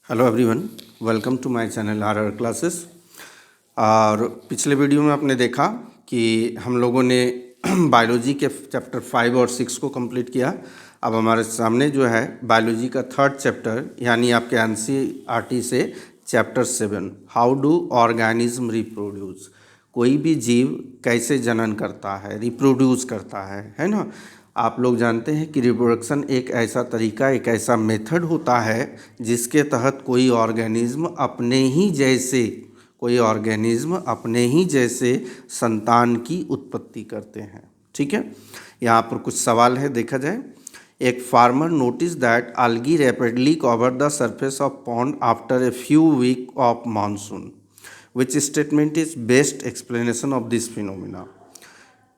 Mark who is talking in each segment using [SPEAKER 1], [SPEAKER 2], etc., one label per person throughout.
[SPEAKER 1] Hello everyone, welcome to my channel R classes. और पिछले video में आपने देखा कि हम लोगों ने बायोलॉजी के चैप्टर 5 और 6 को कंप्लीट किया। अब हमारे सामने जो है बायोलॉजी का थर्ड चैप्टर यानी आपके एनसीईआरटी से chapter 7 how do organism reproduce. कोई भी जीव कैसे जनन करता है, रिप्रोड्यूस करता है ना। आप लोग जानते हैं कि रिप्रोडक्शन एक ऐसा तरीका, एक ऐसा मेथड होता है जिसके तहत कोई ऑर्गेनिज्म अपने ही जैसे संतान की उत्पत्ति करते हैं। ठीक है, यहाँ पर कुछ सवाल है, देखा जाए। एक farmer notice that algae rapidly cover the surface of pond after a few week of monsoon, which statement is best explanation of this phenomena.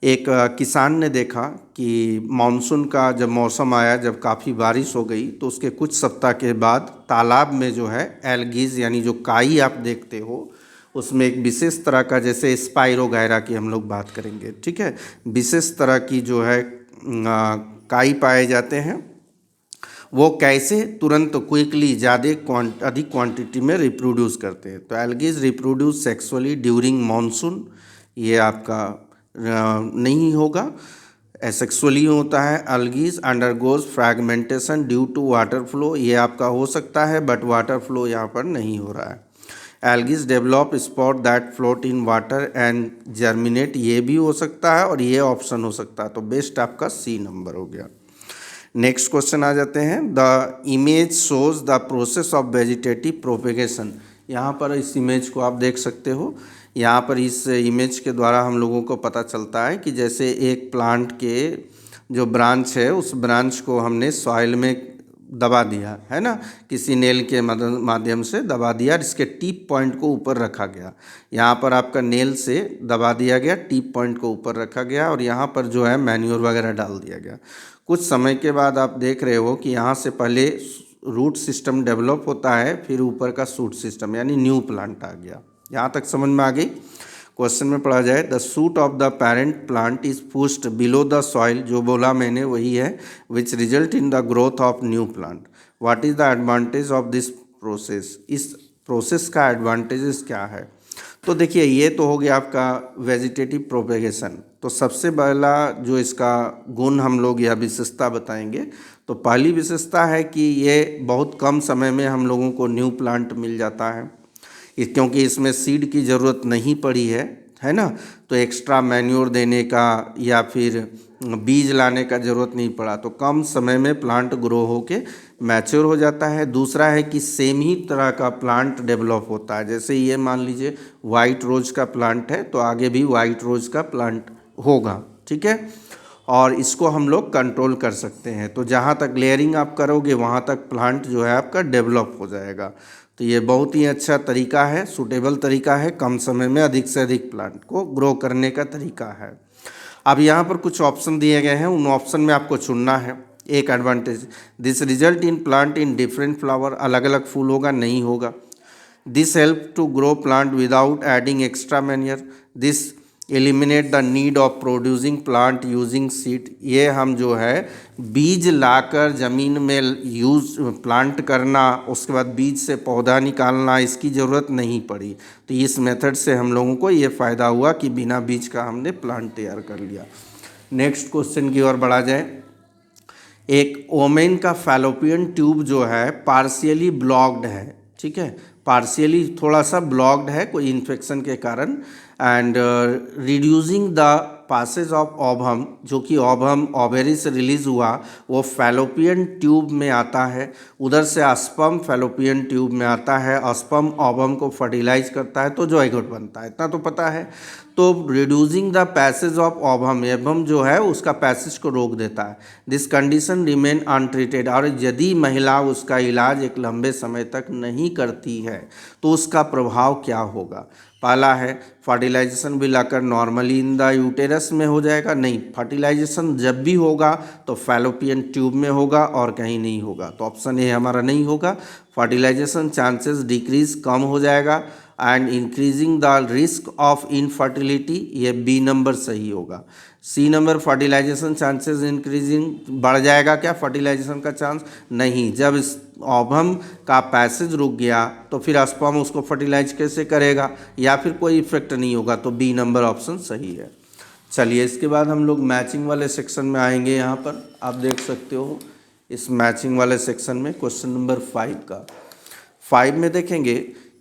[SPEAKER 1] एक किसान ने देखा कि मानसून का जब मौसम आया, जब काफ़ी बारिश हो गई, तो उसके कुछ सप्ताह के बाद तालाब में जो है एल्गीज यानी जो काई आप देखते हो उसमें एक विशेष तरह का, जैसे स्पाइरोगायरा की हम लोग बात करेंगे, ठीक है, विशेष तरह की जो है काई पाए जाते हैं। वो कैसे तुरंत क्विकली अधिक क्वांटिटी में रिप्रोड्यूस करते हैं। तो algae reproduce sexually during monsoon, ये आपका नहीं होगा, एसेक्सुअली होता है। Algae undergoes fragmentation due to water flow, ये आपका हो सकता है, बट वाटर फ्लो यहाँ पर नहीं हो रहा है। Algae develop spot that float in water and germinate, ये भी हो सकता है और ये ऑप्शन हो सकता है। तो बेस्ट आपका सी नंबर हो गया। नेक्स्ट क्वेश्चन आ जाते हैं। The image shows the process of vegetative propagation. यहाँ पर इस इमेज को आप देख सकते हो। यहाँ पर इस इमेज के द्वारा हम लोगों को पता चलता है कि जैसे एक प्लांट के जो ब्रांच है, उस ब्रांच को हमने सॉइल में दबा दिया है ना, किसी नेल के माध्यम से दबा दिया, इसके टिप पॉइंट को ऊपर रखा गया। यहाँ पर आपका नेल से दबा दिया गया, टिप पॉइंट को ऊपर रखा गया और यहाँ पर जो है मैन्योर वगैरह डाल दिया गया। कुछ समय के बाद आप देख रहे हो कि यहाँ से पहले रूट सिस्टम डेवलप होता है, फिर ऊपर का शूट सिस्टम यानी न्यू प्लांट आ गया। यहाँ तक समझ में आ गई। क्वेश्चन में पढ़ा जाए, the shoot of the parent plant is pushed below the soil, जो बोला मैंने वही है, which result in the growth of new plant. What is the advantage of this process, इस प्रोसेस का एडवांटेजेस क्या है। तो देखिए, ये तो हो गया आपका वेजिटेटिव प्रोपेगेशन। तो सबसे पहला जो इसका गुण हम लोग या विशेषता बताएंगे, तो पहली विशेषता है कि ये बहुत कम समय में हम लोगों को न्यू प्लांट मिल जाता है, क्योंकि इसमें सीड की ज़रूरत नहीं पड़ी है ना। तो एक्स्ट्रा मैन्योर देने का या फिर बीज लाने का ज़रूरत नहीं पड़ा, तो कम समय में प्लांट ग्रो होके मैच्योर हो जाता है। दूसरा है कि सेम ही तरह का प्लांट डेवलप होता है। जैसे ये मान लीजिए वाइट रोज़ का प्लांट है, तो आगे भी वाइट रोज़ का प्लांट होगा, ठीक है, और इसको हम लोग कंट्रोल कर सकते हैं। तो जहाँ तक लेयरिंग आप करोगे वहाँ तक प्लांट जो है आपका डेवलप हो जाएगा। तो ये बहुत ही अच्छा तरीका है, सूटेबल तरीका है, कम समय में अधिक से अधिक प्लांट को ग्रो करने का तरीका है। अब यहाँ पर कुछ ऑप्शन दिए गए हैं, उन ऑप्शन में आपको चुनना है। एक advantage, this result in plant in different flower, अलग अलग फूल होगा, नहीं होगा। This help to grow plant without adding extra manure, this eliminate the need of producing plant using seed, ये हम जो है बीज लाकर ज़मीन में यूज प्लांट करना, उसके बाद बीज से पौधा निकालना, इसकी ज़रूरत नहीं पड़ी। तो इस मेथड से हम लोगों को ये फ़ायदा हुआ कि बिना बीज का हमने प्लांट तैयार कर लिया। नेक्स्ट क्वेश्चन की ओर बढ़ा जाए। एक ओमेन का फैलोपियन ट्यूब जो है पार्शियली ब्लॉक्ड है, ठीक है, पार्शियली थोड़ा सा ब्लॉक्ड है कोई इन्फेक्शन के कारण, and reducing the passage of ovum, जो कि ओवम ओवेरी से रिलीज हुआ वो फैलोपियन ट्यूब में आता है, उधर से स्पर्म फैलोपियन ट्यूब में आता है, स्पर्म ओवम को फर्टिलाइज करता है तो ज़ाइगोट बनता है, इतना तो पता है। तो reducing the passage of ovum, एवम जो है उसका पैसेज को रोक देता है। दिस कंडीशन रिमेन अनट्रीटेड, और यदि महिला उसका इलाज एक लंबे समय तक नहीं करती है तो उसका प्रभाव क्या होगा। पहला है फर्टिलाइजेशन भी लाकर नॉर्मली इन द यूटेरस में हो जाएगा, नहीं, फर्टिलाइजेशन जब भी होगा तो फैलोपियन ट्यूब में होगा और कहीं नहीं होगा। तो ऑप्शन ए हमारा नहीं होगा, फर्टिलाइजेशन चांसेस डिक्रीज, कम हो जाएगा, and increasing the risk of infertility, ये बी नंबर सही होगा। C number fertilization chances increasing, बढ़ जाएगा क्या फर्टिलाइजेशन का चांस? नहीं, जब इस ओवम का पैसेज रुक गया तो फिर स्पर्म उसको फर्टिलाइज कैसे करेगा, या फिर कोई इफेक्ट नहीं होगा, तो बी नंबर ऑप्शन सही है। चलिए इसके बाद हम लोग मैचिंग वाले सेक्शन में आएंगे। यहाँ पर आप देख सकते हो इस मैचिंग वाले सेक्शन में क्वेश्चन नंबर 5 का 5 में देखेंगे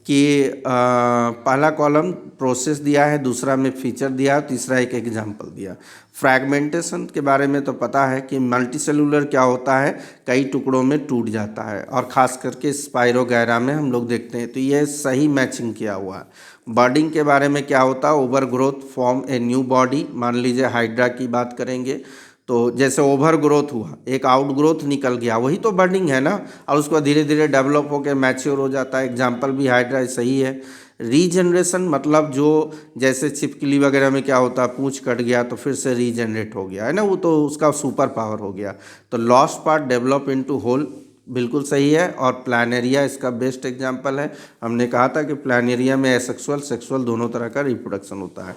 [SPEAKER 1] कि पहला कॉलम प्रोसेस दिया है, दूसरा में फीचर दिया है, तीसरा एक एग्जाम्पल दिया। फ्रैगमेंटेशन के बारे में तो पता है कि मल्टीसेलुलर क्या होता है, कई टुकड़ों में टूट जाता है, और ख़ास करके स्पाइरोगैरा में हम लोग देखते हैं, तो ये सही मैचिंग किया हुआ है। बर्डिंग के बारे में क्या होता है, over growth form a new body, मान लीजिए हाइड्रा की बात करेंगे तो जैसे ओवर ग्रोथ हुआ, एक आउट ग्रोथ निकल गया, वही तो बर्डिंग है ना, और उसको धीरे धीरे डेवलप होकर मैच्योर हो जाता है, एग्जाम्पल भी हाइड्रा सही है। रीजनरेशन मतलब जो जैसे छिपकली वगैरह में क्या होता है, पूंछ कट गया तो फिर से रीजनरेट हो गया है ना, वो तो उसका सुपर पावर हो गया। तो lost part develop into whole बिल्कुल सही है, और प्लानेरिया इसका बेस्ट एग्जाम्पल है। हमने कहा था कि प्लानेरिया में एसेक्सुअल सेक्सुअल दोनों तरह का रिप्रोडक्शन होता है।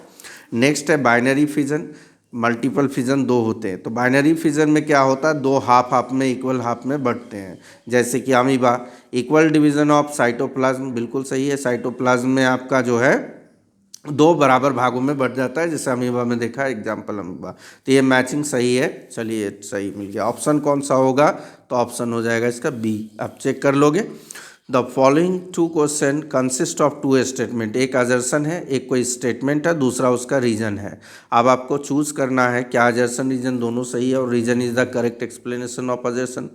[SPEAKER 1] नेक्स्ट है बाइनरी फिजन, मल्टीपल फिजन दो होते हैं, तो बाइनरी फिजन में क्या होता है, दो हाफ में इक्वल हाफ में बढ़ते हैं, जैसे कि amoeba. Equal division of cytoplasm बिल्कुल सही है, साइटोप्लाज्म में आपका जो है दो बराबर भागों में बढ़ जाता है, जैसे अमीबा में देखा एग्जाम्पल अमीबा। तो ये मैचिंग सही है, चलिए सही मिल गया। ऑप्शन कौन सा होगा, तो ऑप्शन हो जाएगा इसका बी, आप चेक कर लोगे। The following two question consist of two statement, एक अजर्सन है, एक कोई स्टेटमेंट है, दूसरा उसका रीजन है। अब आपको चूज करना है क्या अजर्सन रीजन दोनों सही है और reason is the correct explanation of assertion,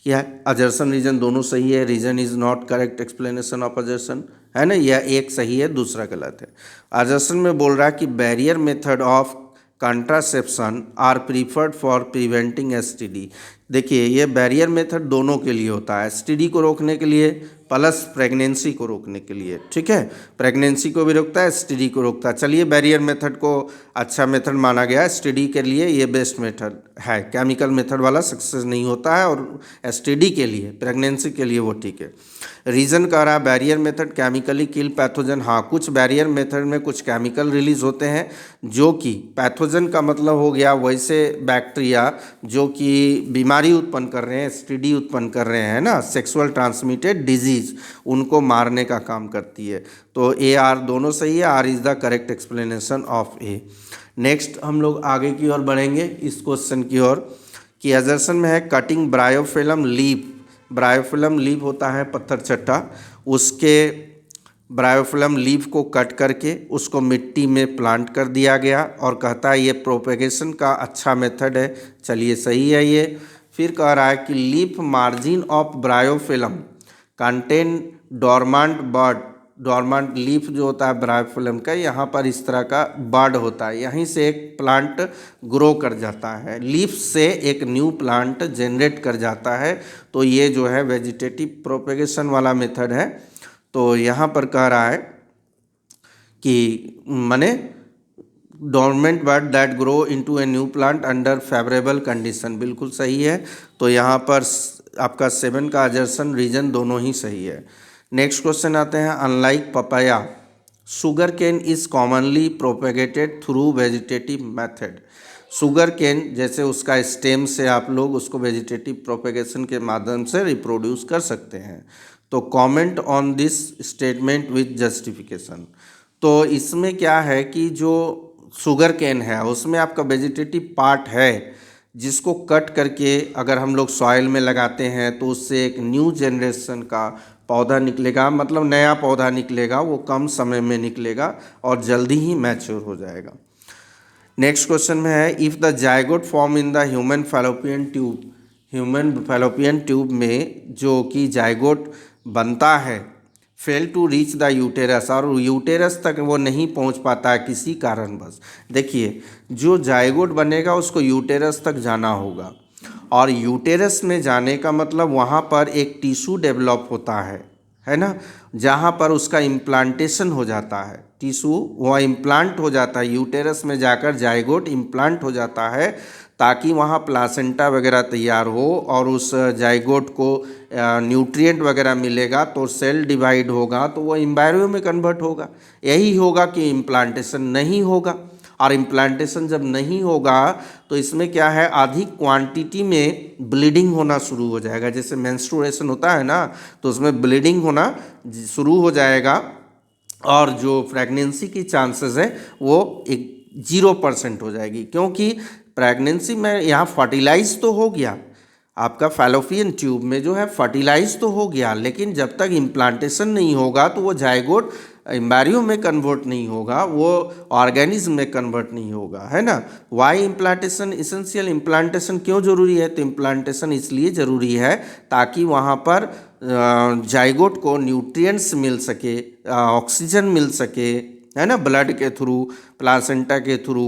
[SPEAKER 1] या अजर्सन रीजन दोनों सही है, reason is not correct explanation of assertion, है ना, या एक सही है दूसरा गलत है। अजर्सन में बोल रहा है कि barrier method of contraception are preferred for preventing STD. देखिए ये बैरियर मेथड दोनों के लिए होता है, एसटीडी को रोकने के लिए प्लस प्रेगनेंसी को रोकने के लिए, ठीक है, प्रेगनेंसी को भी रोकता है, एसटीडी को रोकता है। चलिए बैरियर मेथड को अच्छा मेथड माना गया, एसटीडी के लिए ये बेस्ट मेथड है, केमिकल मेथड वाला सक्सेस नहीं होता है, और एसटीडी के लिए प्रेगनेंसी के लिए वो ठीक है। रीज़न कह रहा है बैरियर मेथड केमिकली किल पैथोजन, हाँ कुछ बैरियर मेथड में कुछ केमिकल रिलीज होते हैं जो कि पैथोजन का मतलब हो गया वैसे बैक्टीरिया जो कि बीमारी उत्पन्न कर रहे हैं, एसटीडी उत्पन्न कर रहे हैं ना, सेक्सुअल ट्रांसमिटेड डिजीज, उनको मारने का काम करती है। तो ए आर दोनों सही है, R is the correct explanation of A. Next हम लोग आगे की ओर बढ़ेंगे इस क्वेश्चन की ओर कि अजर्सन में है cutting bryophyllum leaf, bryophyllum leaf होता है पत्थर चट्टा, उसके ब्रायोफिलम लीफ को कट करके उसको मिट्टी में प्लांट कर दिया गया, और कहता है ये प्रोपेगेशन का अच्छा मेथड है, चलिए सही है ये। फिर कह रहा है कि leaf margin of bryophyllum contain dormant bird, dormant leaf जो होता है ब्रायोफिलम का, यहाँ पर इस तरह का बर्ड होता है, यहीं से एक प्लांट ग्रो कर जाता है, लीफ से एक न्यू प्लांट जनरेट कर जाता है। तो ये जो है वेजिटेटिव प्रोपेगेशन वाला मेथड है। तो यहाँ पर कह रहा है कि माने dormant bird that grow into a new plant under favourable condition, बिल्कुल सही है। तो यहाँ पर आपका 7 का अजर्सन रीजन दोनों ही सही है। नेक्स्ट क्वेश्चन आते हैं, unlike papaya sugar cane is commonly propagated through vegetative method. Sugar cane जैसे उसका स्टेम से आप लोग उसको वेजिटेटिव प्रोपेगेशन के माध्यम से रिप्रोड्यूस कर सकते हैं। तो comment on this statement with justification. तो इसमें क्या है कि जो शुगर केन है उसमें आपका वेजिटेटिव पार्ट है, जिसको कट करके अगर हम लोग सॉइल में लगाते हैं तो उससे एक न्यू जनरेशन का पौधा निकलेगा, मतलब नया पौधा निकलेगा, वो कम समय में निकलेगा और जल्दी ही मैच्योर हो जाएगा। नेक्स्ट क्वेश्चन में है if the zygote form in the human fallopian tube, human fallopian tube में जो कि जाइगोट बनता है fail to reach the uterus, और यूटेरस तक वो नहीं पहुंच पाता है किसी कारणवश। देखिए जो जाइगोट बनेगा उसको यूटेरस तक जाना होगा, और यूटेरस में जाने का मतलब वहाँ पर एक टिश्यू डेवलप होता है ना, जहाँ पर उसका इम्प्लांटेशन हो जाता है, टिश्यू वह इम्प्लांट हो जाता है यूटेरस में जाकर, जाइगोट इम्प्लांट हो जाता है। ताकि वहाँ प्लासेंटा वगैरह तैयार हो और उस जाइगोट को न्यूट्रिएंट वगैरह मिलेगा तो सेल डिवाइड होगा तो वो एम्ब्रायो में कन्वर्ट होगा। यही होगा कि इम्प्लांटेशन नहीं होगा, और इम्प्लांटेशन जब नहीं होगा तो इसमें क्या है, अधिक क्वांटिटी में ब्लीडिंग होना शुरू हो जाएगा। जैसे मेंस्ट्रुएशन होता है ना, तो उसमें ब्लीडिंग होना शुरू हो जाएगा और जो प्रेगनेंसी की चांसेस है वो 0% हो जाएगी, क्योंकि प्रेगनेंसी में यहाँ फर्टिलाइज तो हो गया, आपका फैलोपियन ट्यूब में जो है फर्टिलाइज तो हो गया, लेकिन जब तक इम्प्लांटेशन नहीं होगा तो वो जाइगोट एम्ब्रायो में कन्वर्ट नहीं होगा, वो ऑर्गेनिज्म में कन्वर्ट नहीं होगा, है ना। वाई इम्प्लांटेशन इसेंशियल, इम्प्लांटेशन क्यों जरूरी है, तो इम्प्लांटेशन इसलिए ज़रूरी है ताकि वहाँ पर जाइगोट को न्यूट्रिएंट्स मिल सके, ऑक्सीजन मिल सके, है ना, ब्लड के थ्रू, प्लासेंटा के थ्रू,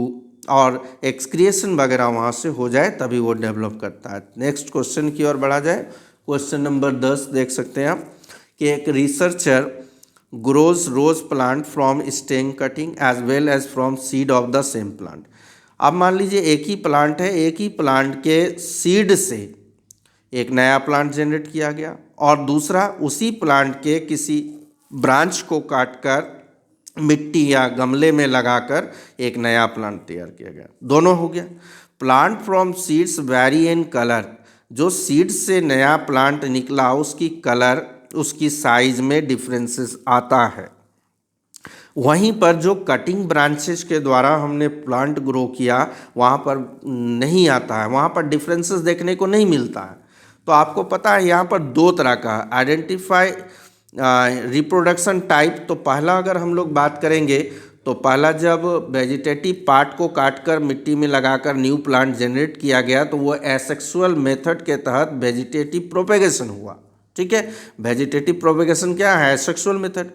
[SPEAKER 1] और एक्सक्रिएशन वगैरह वहाँ से हो जाए तभी वो डेवलप करता है। नेक्स्ट क्वेश्चन की ओर बढ़ा जाए। क्वेश्चन नंबर 10 देख सकते हैं आप कि एक researcher grows rose plant from stem cutting as well as from seed of the same plant. अब मान लीजिए एक ही प्लांट है, एक ही प्लांट के सीड से एक नया प्लांट जनरेट किया गया और दूसरा उसी प्लांट के किसी ब्रांच को काटकर मिट्टी या गमले में लगाकर एक नया प्लांट तैयार किया गया, दोनों हो गया। Plant from seeds very in colour, जो सीड से नया प्लांट निकला उसकी कलर, उसकी साइज में डिफरेंसेस आता है। वहीं पर जो कटिंग ब्रांचेस के द्वारा हमने प्लांट ग्रो किया वहाँ पर नहीं आता है, वहाँ पर डिफरेंसेस देखने को नहीं मिलता है। तो आपको पता है यहाँ पर दो तरह का आइडेंटिफाई रिप्रोडक्शन टाइप। तो पहला अगर हम लोग बात करेंगे तो पहला जब वेजिटेटिव पार्ट को काटकर मिट्टी में लगाकर न्यू प्लांट जनरेट किया गया तो वो एसेक्सुअल मेथड के तहत वेजिटेटिव प्रोपेगेशन हुआ, ठीक है। वेजिटेटिव प्रोपेगेशन क्या है, एसेक्सुअल मेथड।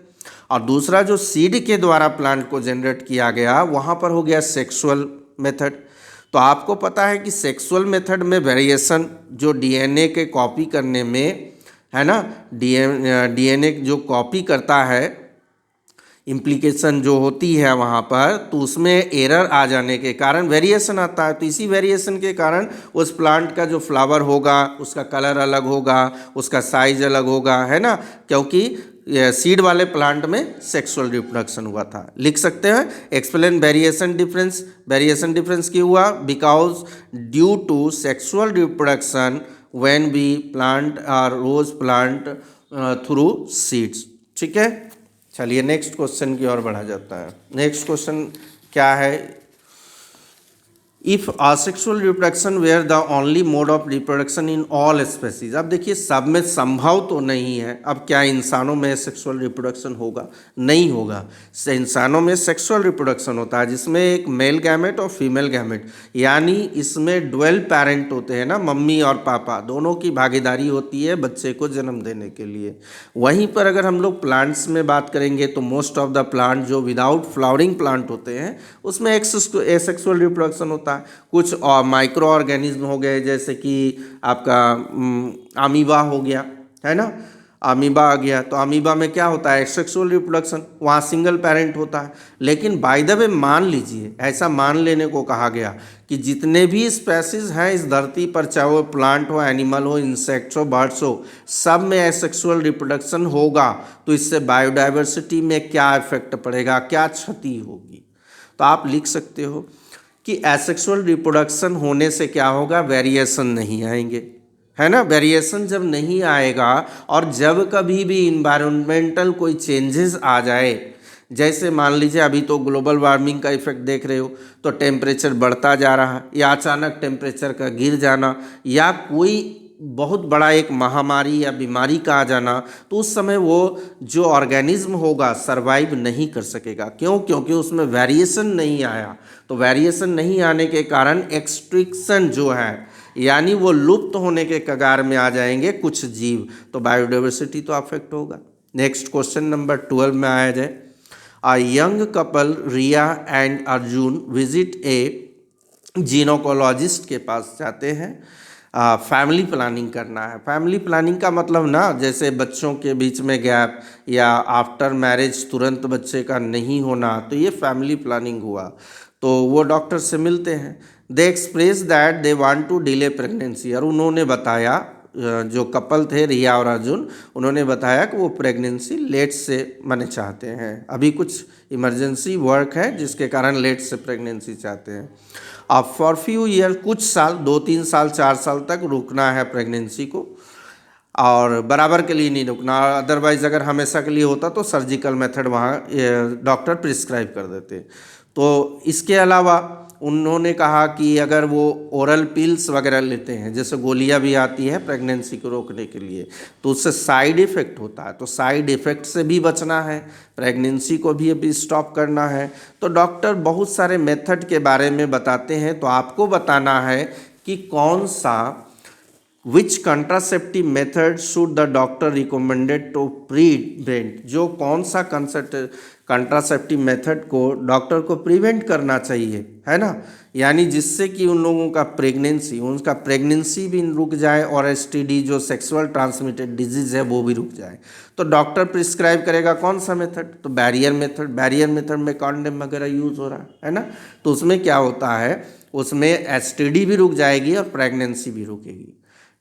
[SPEAKER 1] और दूसरा जो सीड के द्वारा प्लांट को जनरेट किया गया वहाँ पर हो गया सेक्सुअल मेथड। तो आपको पता है कि सेक्सुअल मेथड में वेरिएशन जो डीएनए के कॉपी करने में, है ना, डीएनए जो कॉपी करता है, इम्प्लीकेशन जो होती है वहाँ पर, तो उसमें एरर आ जाने के कारण वेरिएशन आता है। तो इसी वेरिएशन के कारण उस प्लांट का जो फ्लावर होगा उसका कलर अलग होगा, उसका साइज अलग होगा, है ना, क्योंकि सीड वाले प्लांट में सेक्सुअल रिप्रोडक्शन हुआ था। लिख सकते हैं explain variation difference. Variation difference क्यों हुआ, because due to sexual reproduction when we plant are rose plant through seeds, ठीक है। चलिए नेक्स्ट क्वेश्चन की ओर बढ़ा जाता है। नेक्स्ट क्वेश्चन क्या है, if asexual reproduction were the only mode of reproduction in all species. अब देखिए सब में संभव तो नहीं है, अब क्या इंसानों में सेक्सुअल रिप्रोडक्शन होगा, नहीं होगा। इंसानों में सेक्सुअल रिप्रोडक्शन होता है जिसमें एक मेल गैमेट और फीमेल गैमेट, यानी इसमें डुअल पेरेंट होते हैं ना, मम्मी और पापा दोनों की भागीदारी होती है बच्चे को जन्म देने के लिए। वहीं पर अगर हम लोग प्लांट्स में बात करेंगे तो मोस्ट ऑफ द प्लांट जो विदाउट फ्लावरिंग प्लांट होते हैं उसमें एसेक्सुअल रिप्रोडक्शन होता है। कुछ और माइक्रो ऑर्गेनिज्म हो गए जैसे कि आपका अमीबा हो गया, है ना, अमीबा आ गया, तो अमीबा में क्या होता है, एसेक्सुअल रिप्रोडक्शन, वहाँ सिंगल पेरेंट होता है। लेकिन बाय द वे मान लीजिए, ऐसा मान लेने को कहा गया कि जितने भी स्पेसीज हैं इस धरती पर, चाहे वो प्लांट हो, एनिमल हो, इंसेक्ट्स हो, बर्ड्स हो, सब में एसेक्सुअल रिप्रोडक्शन होगा। तो इससे बायोडाइवर्सिटी में क्या इफेक्ट पड़ेगा, क्या क्षति होगी। तो आप लिख सकते हो कि एसेक्सुअल रिप्रोडक्शन होने से क्या होगा, वेरिएशन नहीं आएंगे, है ना। वेरिएशन जब नहीं आएगा और जब कभी भी इन्वायरमेंटल कोई चेंजेस आ जाए, जैसे मान लीजिए अभी तो ग्लोबल वार्मिंग का इफेक्ट देख रहे हो, तो टेम्परेचर बढ़ता जा रहा है, या अचानक टेम्परेचर का गिर जाना, या कोई बहुत बड़ा एक महामारी या बीमारी का आ जाना, तो उस समय वो जो ऑर्गेनिज्म होगा सरवाइव नहीं कर सकेगा। क्यों, क्योंकि उसमें वेरिएशन नहीं आया। तो वेरिएशन नहीं आने के कारण एक्सटिंक्शन जो है, यानी वो लुप्त होने के कगार में आ जाएंगे कुछ जीव, तो बायोडाइवर्सिटी तो अफेक्ट होगा। नेक्स्ट क्वेश्चन नंबर 12 में आया जाए। A young couple Riya and Arjun visit a gynaecologist के पास जाते हैं। फैमिली प्लानिंग करना है। फैमिली प्लानिंग का मतलब ना, जैसे बच्चों के बीच में गैप या आफ्टर मैरिज तुरंत बच्चे का नहीं होना, तो ये फैमिली प्लानिंग हुआ। तो वो डॉक्टर से मिलते हैं। They express that they want to delay pregnancy, और उन्होंने बताया, जो कपल थे रिया और अर्जुन, उन्होंने बताया कि वो प्रेगनेंसी लेट से माने चाहते हैं, अभी कुछ इमरजेंसी वर्क है जिसके कारण लेट से प्रेगनेंसी चाहते हैं। अब फॉर फ्यू ईयर, कुछ साल, 2-3 साल 4 साल तक रुकना है प्रेगनेंसी को, और बराबर के लिए नहीं रुकना। अदरवाइज़ अगर हमेशा के लिए होता तो सर्जिकल मेथड वहाँ डॉक्टर प्रिस्क्राइब कर देते। तो इसके अलावा उन्होंने कहा कि अगर वो ओरल पिल्स वगैरह लेते हैं, जैसे गोलियां भी आती है प्रेगनेंसी को रोकने के लिए, तो उससे साइड इफ़ेक्ट होता है, तो साइड इफ़ेक्ट से भी बचना है, प्रेगनेंसी को भी अभी स्टॉप करना है। तो डॉक्टर बहुत सारे मेथड के बारे में बताते हैं, तो आपको बताना है कि कौन सा which contraceptive method should the doctor recommended to prevent, जो कौन सा कंट्रासेप्टिव मेथड को डॉक्टर को प्रिवेंट करना चाहिए, है ना, यानी जिससे कि उन लोगों का उनका प्रेगनेंसी भी रुक जाए और एसटीडी जो सेक्सुअल ट्रांसमिटेड डिजीज़ है वो भी रुक जाए। तो डॉक्टर प्रिस्क्राइब करेगा कौन सा मेथड, तो बैरियर मेथड में कॉन्डम वगैरह यूज़ हो रहा है ना। तो उसमें क्या होता है, उसमें एसटीडी भी रुक जाएगी और प्रेगनेंसी भी रुकेगी।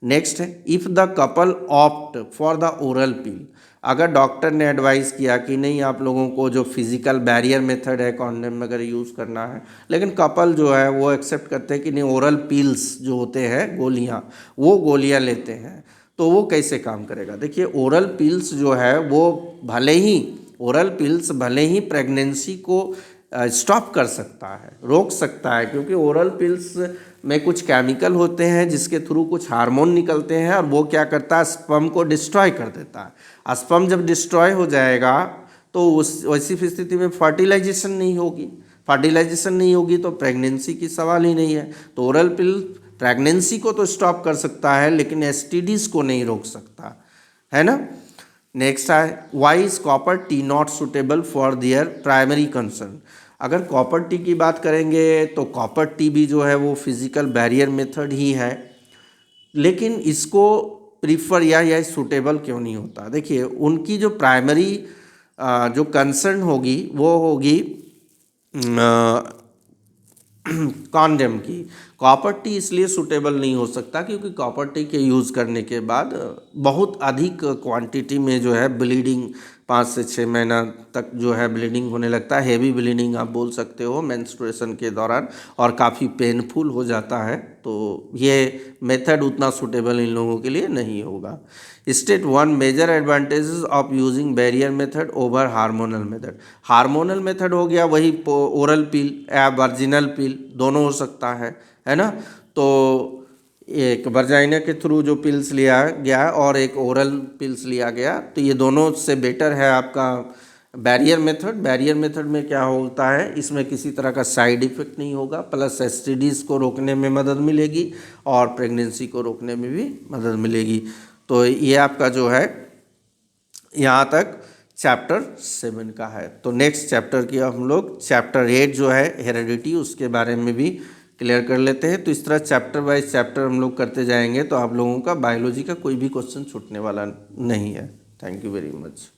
[SPEAKER 1] नेक्स्ट है, if the couple opt for the oral pill, अगर डॉक्टर ने एडवाइस किया कि नहीं आप लोगों को जो फिजिकल बैरियर मेथड है कॉन्डम वगैरह यूज़ करना है, लेकिन कपल जो है वो एक्सेप्ट करते हैं कि नहीं ओरल पिल्स जो होते हैं गोलियाँ, वो गोलियाँ लेते हैं, तो वो कैसे काम करेगा। देखिए ओरल पिल्स जो है वो ओरल पिल्स भले ही प्रेगनेंसी को स्टॉप कर सकता है, रोक सकता है, क्योंकि ओरल पिल्स में कुछ केमिकल होते हैं जिसके थ्रू कुछ हार्मोन निकलते हैं, और वो क्या करता है, स्पर्म को डिस्ट्रॉय कर देता है। स्पर्म जब डिस्ट्रॉय हो जाएगा तो उस वैसी स्थिति में फर्टिलाइजेशन नहीं होगी तो प्रेगनेंसी की सवाल ही नहीं है। तो ओरल पिल प्रेगनेंसी को तो स्टॉप कर सकता है लेकिन एसटीडीज को नहीं रोक सकता, है ना। नेक्स्ट है, why is copper T not suitable for their primary concern. अगर कॉपर टी की बात करेंगे तो कॉपर टी भी जो है वो फिजिकल बैरियर मेथड ही है, लेकिन इसको प्रीफर या सूटेबल क्यों नहीं होता। देखिए उनकी जो प्राइमरी जो कंसर्न होगी वो होगी कॉन्डम की। कॉपर टी इसलिए सूटेबल नहीं हो सकता क्योंकि कॉपर टी के यूज़ करने के बाद बहुत अधिक क्वांटिटी में जो है ब्लीडिंग 5 से 6 महीना तक जो है ब्लीडिंग होने लगता है, हेवी ब्लीडिंग आप बोल सकते हो मेंस्ट्रुएशन के दौरान, और काफ़ी पेनफुल हो जाता है। तो ये मेथड उतना सूटेबल इन लोगों के लिए नहीं होगा। State 1 major advantages of using barrier method over hormonal method. Hormonal method हो गया वही ओरल पिल या वर्जिनल पिल, दोनों हो सकता है ना। तो एक वर्जाइना के थ्रू जो पिल्स लिया गया और एक ओरल पिल्स लिया गया, तो ये दोनों से बेटर है आपका बैरियर मेथड में क्या होता है, इसमें किसी तरह का साइड इफ़ेक्ट नहीं होगा, प्लस एसटीडीज़ को रोकने में मदद मिलेगी और प्रेगनेंसी को रोकने में भी मदद मिलेगी। तो ये आपका जो है यहाँ तक चैप्टर 7 का है। तो नेक्स्ट चैप्टर की हम लोग चैप्टर 8 जो है हेरेडिटी, उसके बारे में भी क्लियर कर लेते हैं। तो इस तरह चैप्टर वाइज चैप्टर हम लोग करते जाएंगे तो आप लोगों का बायोलॉजी का कोई भी क्वेश्चन छूटने वाला नहीं है। Thank you very much.